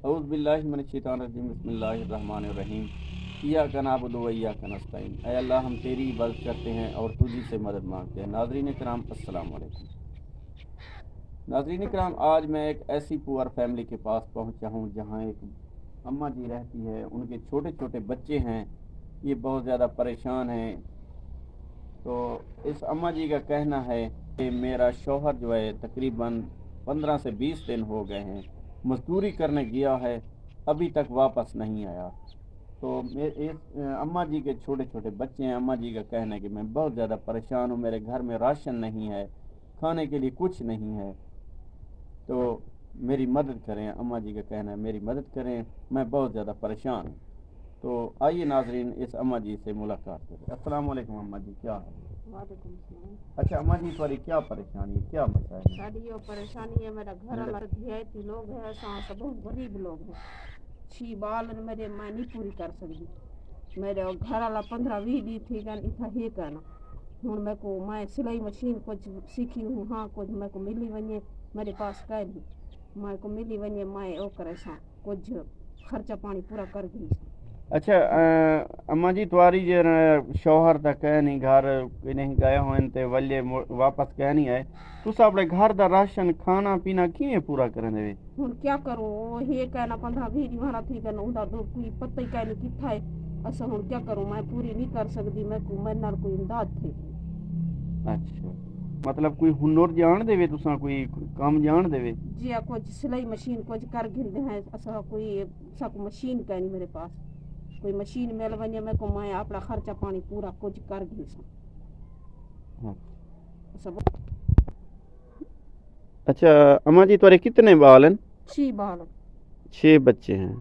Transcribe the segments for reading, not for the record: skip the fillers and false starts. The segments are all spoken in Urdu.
اعوذ باللہ من الشیطان الرجیم بسم اللہ الرحمن الرحیم ایاک نعبد و ایاک نستعین۔ اے اللہ ہم تیری عبادت کرتے ہیں اور تجھی سے مدد مانگتے ہیں۔ ناظرین کرام السلام علیکم۔ ناظرین کرام، آج میں ایک ایسی پور فیملی کے پاس پہنچا ہوں جہاں ایک اماں جی رہتی ہے، ان کے چھوٹے چھوٹے بچے ہیں، یہ بہت زیادہ پریشان ہیں۔ تو اس اماں جی کا کہنا ہے کہ میرا شوہر جو ہے تقریباً 15 سے 20 دن ہو گئے ہیں، مزدوری کرنے گیا ہے، ابھی تک واپس نہیں آیا۔ تو اماں جی کے چھوٹے چھوٹے بچے ہیں۔ اماں جی کا کہنا ہے کہ میں بہت زیادہ پریشان ہوں، میرے گھر میں راشن نہیں ہے، کھانے کے لیے کچھ نہیں ہے، تو میری مدد کریں۔ اماں جی کا کہنا ہے میری مدد کریں، میں بہت زیادہ پریشان ہوں۔ تو آئیے ناظرین اس اماں جی سے ملاقات کریں۔ السلام علیکم اماں جی، کیا ہے؟ وعلیکم السلام۔ اچھا اماں جی، تمہاری کیا پریشانی ہے، کیا مسئلہ ہے؟ ساری یہ پریشانی ہے، میرا گھر والا دیہاتی لوگ ہیں، سب بہت غریب لوگ ہیں، 6 بال میرے میں نہیں پوری کر سکتی۔ میرے گھر والا 15-20 دی تھی کہ اتنا ہی کہنا ہوں میں سلائی مشین کچھ سیکھی ہوں، ہاں کچھ میں کو ملی ونجے، میرے پاس کہ نہیں میں کو ملی ونجے میں او کرے سا کچھ خرچہ پانی پورا کر گئی۔ اچھا اماں جی، تمہاری جو شوہر تک نہیں گھر نہیں گئے ہوئے تے ولے واپس کہ نہیں آئے، تُس اپنے گھر دا راشن کھانا پینا کیویں پورا کرن دے؟ ہن کیا کروں، وہ یہ کہنا 15-20 دی وہاں تھی کہ اوندا دو کوئی پتہ ہی کہ نہیں کتھا ہے، اسا ہن کیا کروں، میں پوری نہیں کر سکتی، میں کو میرے نال کوئی امداد تھی۔ اچھا، مطلب کوئی ہنر جان دے تساں، کوئی کام جان دے؟ جی کچھ سلائی مشین کچھ کر گھندے ہیں، اسا کوئی سا مشین کہ نہیں میرے پاس، کوئی مشین مل ونجے میں کو میں اپنا خرچہ پانی پورا کچھ کر گئی سا۔ اچھا اماں جی، تمہارے کتنے بال ہیں؟ 6 بال۔ 6 بچے ہیں،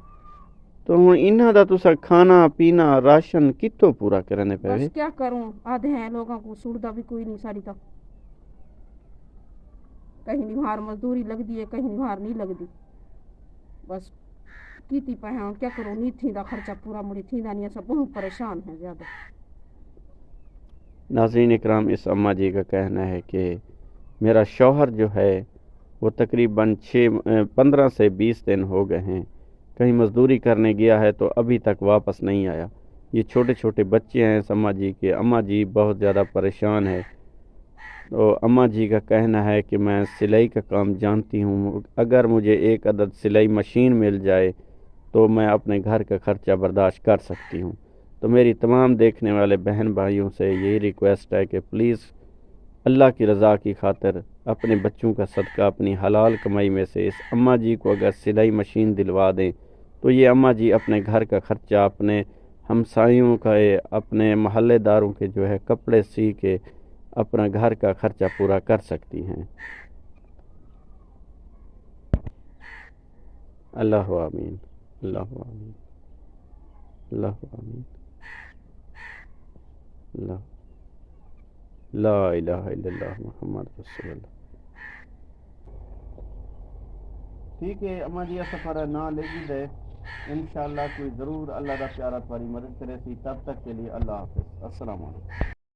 تو ہن انہاں دا تساں کھانا پینا راشن کتوں پورا کرنے پے؟ بس کیا کروں، آدھے ہیں لوگوں کو سڑدا بھی کوئی نہیں ساری تک، کہیں نہار مزدوری لگدی ہے، کہیں نہار نہیں لگدی، بس کیتی پہ ہوں کیا کروں، نہیں تھی دا خرچہ پورا مڑی تھی دا نہیں، سب بہت پریشان ہیں زیادہ۔ ناظرین اکرام، اس اماں جی کا کہنا ہے کہ میرا شوہر جو ہے وہ تقریباً 15 سے 20 دن ہو گئے ہیں، کہیں مزدوری کرنے گیا ہے تو ابھی تک واپس نہیں آیا۔ یہ چھوٹے چھوٹے بچے ہیں اس اماں جی کے۔ اماں جی بہت زیادہ پریشان ہے۔ تو اماں جی کا کہنا ہے کہ میں سلائی کا کام جانتی ہوں، اگر مجھے ایک عدد سلائی مشین مل جائے تو میں اپنے گھر کا خرچہ برداشت کر سکتی ہوں۔ تو میری تمام دیکھنے والے بہن بھائیوں سے یہی ریکویسٹ ہے کہ پلیز اللہ کی رضا کی خاطر اپنے بچوں کا صدقہ اپنی حلال کمائی میں سے اس اماں جی کو اگر سلائی مشین دلوا دیں تو یہ اماں جی اپنے گھر کا خرچہ، اپنے ہمسایوں کا، اپنے محلے داروں کے جو ہے کپڑے سی کے اپنا گھر کا خرچہ پورا کر سکتی ہیں۔ اللہ آمین، اللہ آمین، اللہ آمین، اللہ لا الہ الا اللہ محمد رسول اللہ۔ ٹھیک ہے اماں جی، سفر نہ لگی دے، انشاءاللہ کوئی ضرور اللہ دا پیارا تمہاری مدد کرے سی۔ تب تک کے لیے اللہ حافظ، السلام علیکم۔